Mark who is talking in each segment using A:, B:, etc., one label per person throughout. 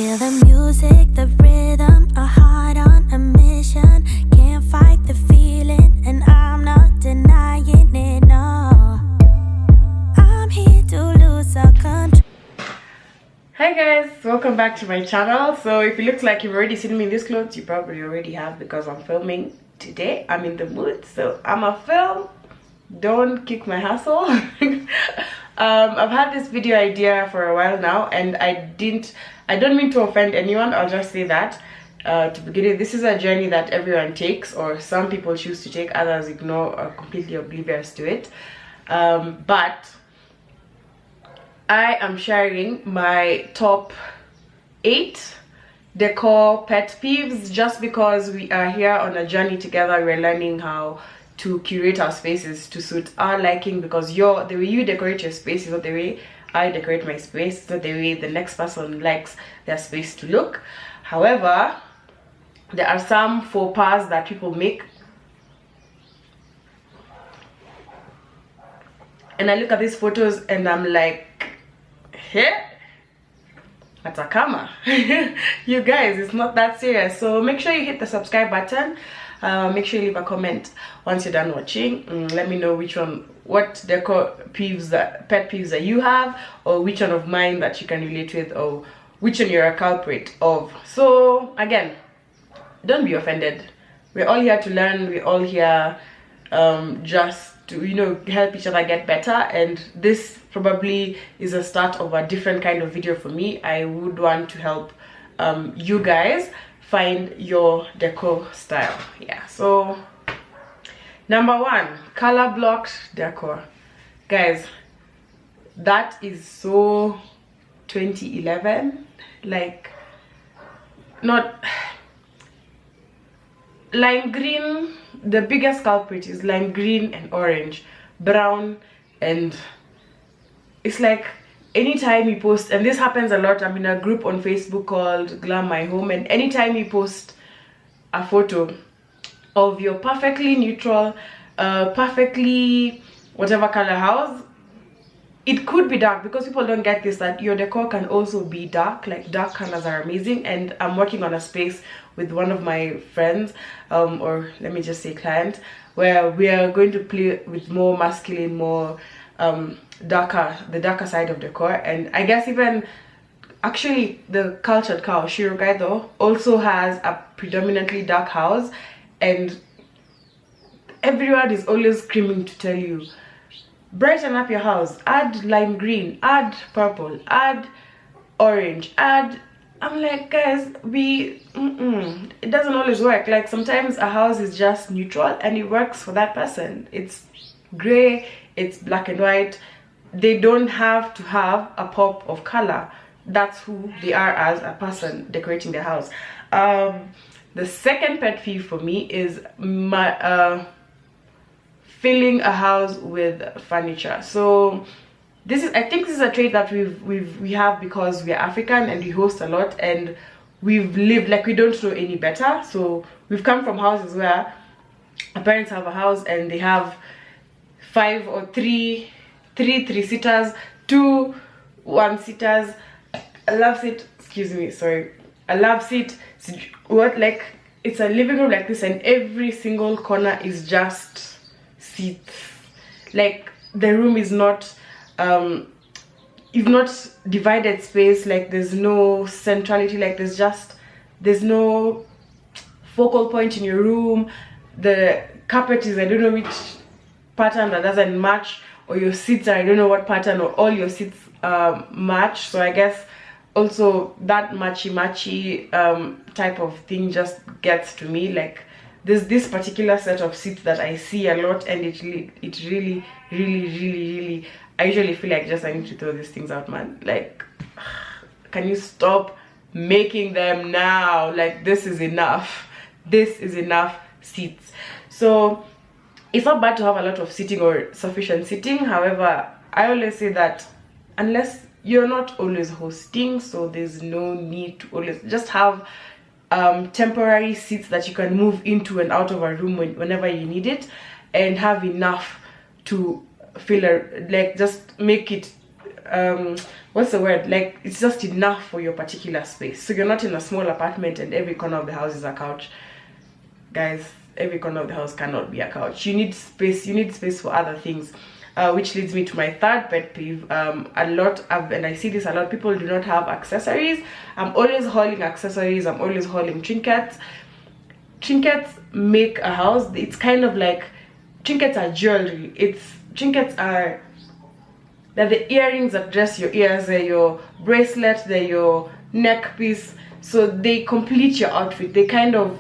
A: Feel the music, the rhythm, a heart on a mission. Can't fight the feeling, and I'm not denying it, no. I'm here to lose all control.
B: Hi guys, welcome back to my channel. So if it looks like you've already seen me in these clothes, you probably already have, because I'm filming today. I'm in the mood, so I'm a film. Don't kick my hustle. I've had this video idea for a while now, and I don't mean to offend anyone. I'll just say that to begin with, this is a journey that everyone takes, or some people choose to take, others ignore or completely oblivious to it. But I am sharing my top 8 decor pet peeves, just because we are here on a journey together. We're learning how to curate our spaces to suit our liking, because the way you decorate your space is not the way I decorate my space. It's not the way the next person likes their space to look. However, there are some faux pas that people make, and I look at these photos and I'm like, hey, Atakama. You guys, it's not that serious. So make sure you hit the subscribe button. Make sure you leave a comment once you're done watching. Let me know what decor peeves, pet peeves that you have, or which one of mine that you can relate with, or which one you're a culprit of. So again, don't be offended. We're all here to learn. We're all here just to, help each other get better, and this probably is a start of a different kind of video for me. I would want to help you guys find your decor style. Yeah, so number 1, color blocked decor. Guys, that is so 2011. Like, not lime green. The biggest culprit is lime green and orange, brown, and it's like anytime you post, and this happens a lot, I'm in a group on Facebook called Glam My Home, and anytime you post a photo of your perfectly neutral, perfectly whatever color house, it could be dark, because people don't get this, that your decor can also be dark. Like, dark colors are amazing. And I'm working on a space with one of my friends, or let me just say client, where we are going to play with more masculine, more the darker side of decor. And I guess even actually the cultured cow Shirogai though also has a predominantly dark house, and everyone is always screaming to tell you, brighten up your house, add lime green, add purple, add orange, add. I'm like, guys, it doesn't always work. Like, sometimes a house is just neutral and it works for that person. It's gray, it's black and white. They don't have to have a pop of color. That's who they are as a person decorating their house. The second pet peeve for me is filling a house with furniture. So I think this is a trait that we have because we are African and we host a lot, and we've lived like we don't know any better. So we've come from houses where our parents have a house and they have 5 or 3 3-seaters, 2 1-seaters, a love seat, excuse me, sorry, a love seat, like it's a living room like this, and every single corner is just seats. Like, the room is not you've not divided space. Like, there's no centrality. Like, there's no focal point in your room. The carpet is, I don't know which pattern that doesn't match, or your seats are, I don't know what pattern, or all your seats match. So I guess also that matchy type of thing just gets to me. Like, there's this particular set of seats that I see a lot, and it really, I usually feel like just I need to throw these things out, man. Like, can you stop making them now? Like, this is enough. This is enough seats. So it's not bad to have a lot of seating or sufficient seating. However, I always say that unless you're not always hosting, so there's no need to always just have temporary seats that you can move into and out of a room whenever you need it, and have enough to fill like just make it what's the word, like it's just enough for your particular space. So you're not in a small apartment and every corner of the house is a couch. Guys, every corner of the house cannot be a couch. You need space. You need space for other things, which leads me to my third pet peeve. And I see this a lot, people do not have accessories. I'm always hauling accessories. I'm always hauling trinkets. Trinkets make a house. It's kind of like, trinkets are jewelry. They're the earrings that dress your ears, they're your bracelet, they're your neck piece. So they complete your outfit. They kind of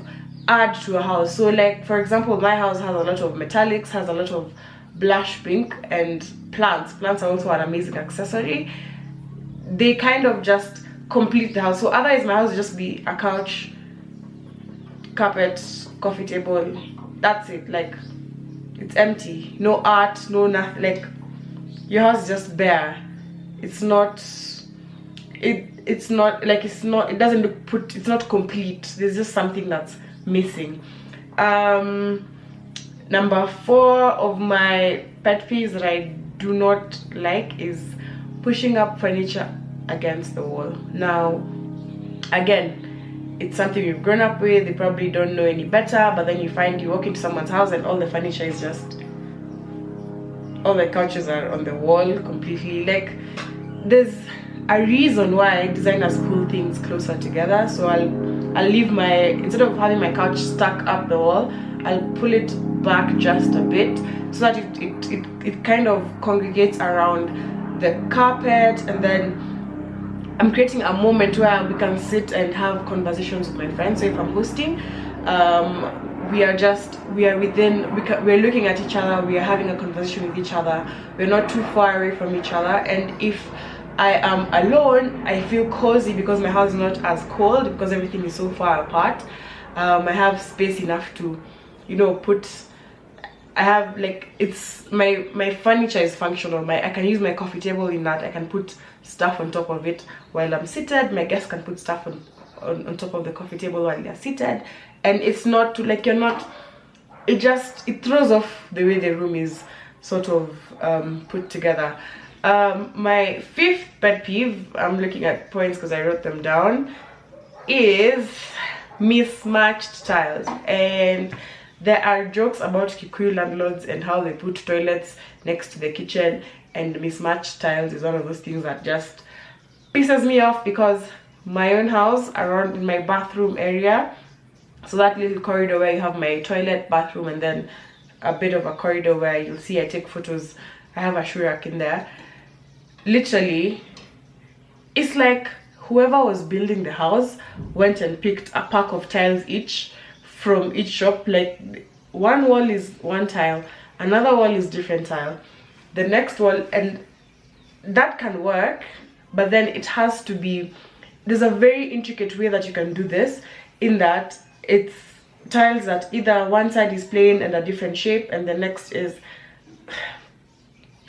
B: add to a house. So like, for example, my house has a lot of metallics, has a lot of blush pink, and plants. Plants are also an amazing accessory. They kind of just complete the house. So otherwise my house would just be a couch, carpet, coffee table. That's it. Like, it's empty. No art, no nothing. Like, your house is just bare. It's not it's not complete. There's just something that's missing. Number 4 of my pet peeves that I do not like is pushing up furniture against the wall. Now, again, it's something you've grown up with. You probably don't know any better, but then you walk into someone's house and all the furniture is just, all the couches are on the wall completely. Like, there's a reason why designers pull things closer together. So I'll leave instead of having my couch stuck up the wall, I'll pull it back just a bit so that it kind of congregates around the carpet, and then I'm creating a moment where we can sit and have conversations with my friends. So if I'm hosting, we're looking at each other, we are having a conversation with each other, we're not too far away from each other. And if I am alone, I feel cozy because my house is not as cold because everything is so far apart. I have space enough to, I have, like, it's my furniture is functional. I can use my coffee table in that. I can put stuff on top of it while I'm seated. My guests can put stuff on top of the coffee table while they're seated, and it's not too, like, it throws off the way the room is sort of put together. My 5th pet peeve, I'm looking at points because I wrote them down, is mismatched tiles. And there are jokes about Kikuyu landlords and how they put toilets next to the kitchen, and mismatched tiles is one of those things that just pisses me off, because my own house, around in my bathroom area, so that little corridor where you have my toilet, bathroom, and then a bit of a corridor where you'll see I take photos, I have a shoe rack in there. Literally, it's like whoever was building the house went and picked a pack of tiles each from each shop. Like, one wall is one tile, another wall is different tile, the next wall, and that can work, but then it has to be, there's a very intricate way that you can do this, in that it's tiles that either one side is plain and a different shape and the next is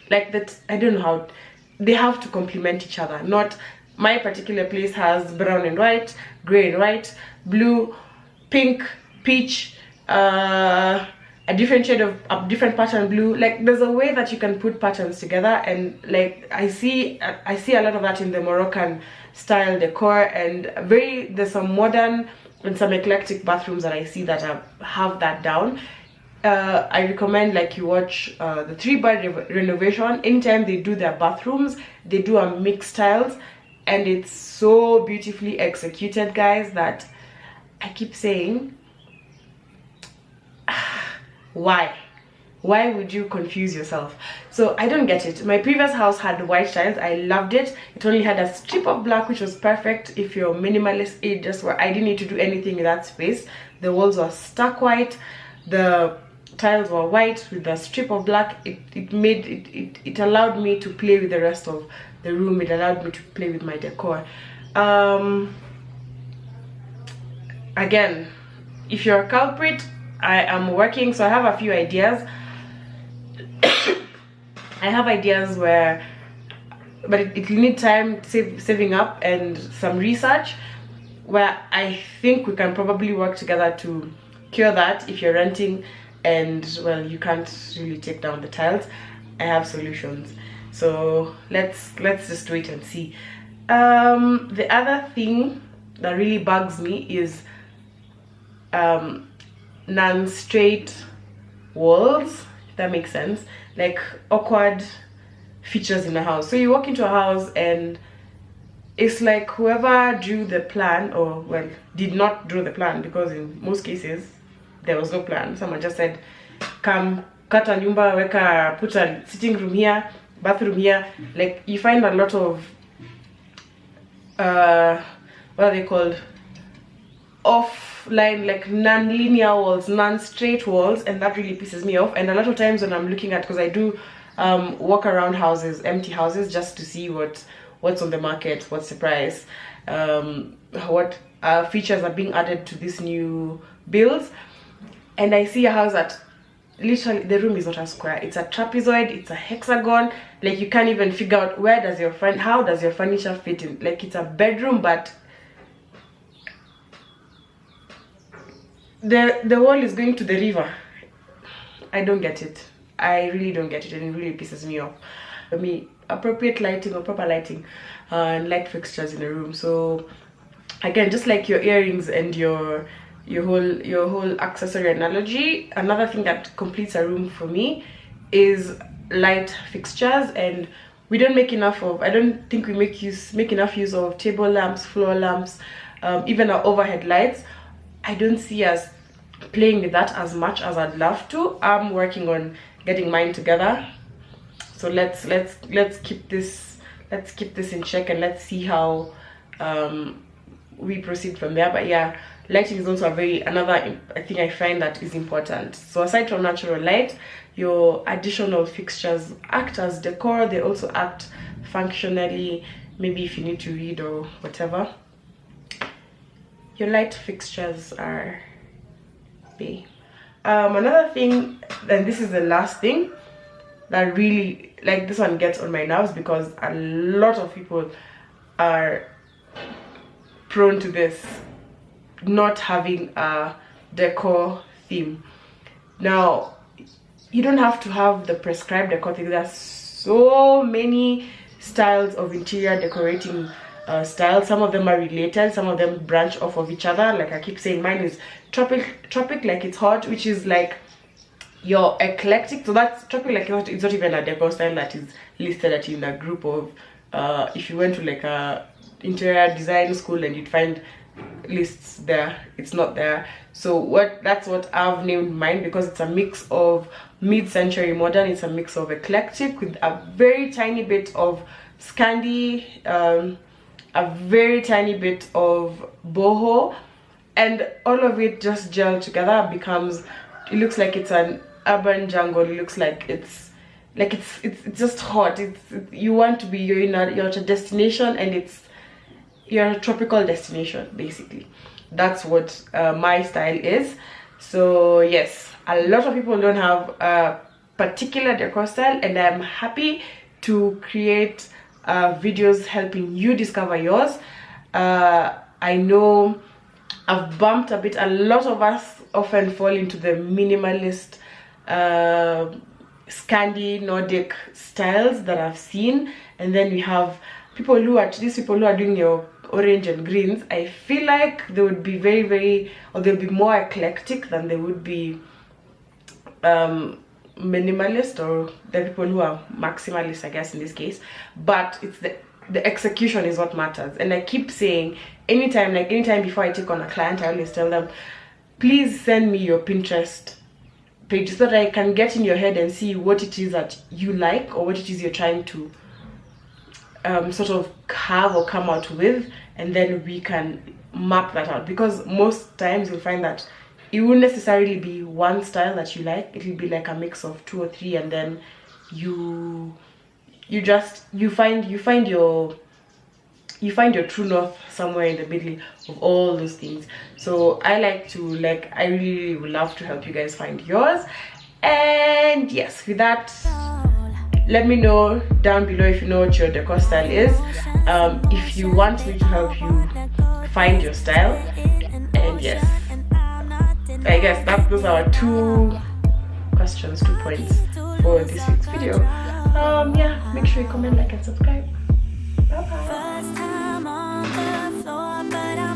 B: like that. I don't know how they have to complement each other. Not, my particular place has brown and white, gray and white, blue, pink, peach, a different shade of a different pattern blue. Like, there's a way that you can put patterns together, and like I see a lot of that in the Moroccan style decor, and there's some modern and some eclectic bathrooms that I see that have that down. I recommend, like, you watch the 3-Bird renovation. Anytime they do their bathrooms, they do a mixed styles, and it's so beautifully executed, guys, that I keep saying, why would you confuse yourself? So I don't get it. My previous house had white tiles. I loved it. It only had a strip of black, which was perfect if you're minimalist. It just where I didn't need to do anything in that space. The walls were stark white, the tiles were white with a strip of black. It allowed me to play with the rest of the room. It allowed me to play with my decor. Again, if you're a culprit, I am working, so I have a few ideas. I have ideas but it will need time, saving up, and some research, where I think we can probably work together to cure that. If you're renting and, well, you can't really take down the tiles, I have solutions. So let's just wait and see. The other thing that really bugs me is non-straight walls, if that makes sense, like awkward features in a house. So you walk into a house and it's like whoever drew the plan, or well, did not draw the plan, because in most cases there was no plan. Someone just said, come kata nyumba, weka, put a sitting room here, bathroom here. Like you find a lot of what are they called, offline, like non-linear walls, non-straight walls, and that really pisses me off. And a lot of times when I'm looking at, because I do walk around houses, empty houses, just to see what's on the market, what's the price, what features are being added to these new builds, and I see a house that literally the room is not a square, it's a trapezoid, it's a hexagon. Like you can't even figure out how does your furniture fit in. Like it's a bedroom, but the wall is going to the river. I don't get it. I really don't get it, and it really pisses me off. For me, appropriate lighting or proper lighting and light fixtures in a room. So again, just like your earrings and your whole accessory analogy, another thing that completes a room for me is light fixtures. And we don't make enough of, I don't think we make enough use of table lamps, floor lamps, even our overhead lights. I don't see us playing with that as much as I'd love to. I'm working on getting mine together, so let's keep this in check, and let's see how we proceed from there. But yeah, lighting is also another thing I find that is important. So aside from natural light, your additional fixtures act as decor. They also act functionally, maybe if you need to read or whatever. Your light fixtures are big. Another thing, and this is the last thing that really, like, this one gets on my nerves, because a lot of people are prone to this, not having a decor theme. Now, you don't have to have the prescribed decor thing. There's so many styles of interior decorating styles. Some of them are related, some of them branch off of each other. Like I keep saying, mine is tropic like it's hot, which is like your eclectic. So that's tropic like it's not even a decor style that is listed in a group of if you went to like a interior design school and you'd find lists there, it's not there. So that's what I've named mine, because it's a mix of mid-century modern, it's a mix of eclectic with a very tiny bit of Scandi, a very tiny bit of boho, and all of it just gel together, becomes, it looks like it's an urban jungle. It looks like it's just hot. You want to be, you're at a destination, and you're a tropical destination, basically. That's what my style is. So yes, a lot of people don't have a particular decor style, and I'm happy to create videos helping you discover yours. I know I've bumped a bit. A lot of us often fall into the minimalist Scandi Nordic styles that I've seen, and then we have people who are doing your orange and greens. I feel like they would be they'll be more eclectic than they would be minimalist, or the people who are maximalist, I guess, in this case. But it's the execution is what matters. And I keep saying, anytime before I take on a client, I always tell them, please send me your Pinterest page so that I can get in your head and see what it is that you like, or what it is you're trying to sort of have or come out with, and then we can map that out. Because most times you'll find that it won't necessarily be one style that you like. It'll be like a mix of 2 or 3, and then you find your true north somewhere in the middle of all those things. So I really would love to help you guys find yours. And yes, with that, let me know down below if you know what your decor style is, if you want me to help you find your style. And yes, I guess those are 2 questions, 2 points for this week's video. Yeah, make sure you comment, like, and subscribe. Bye bye.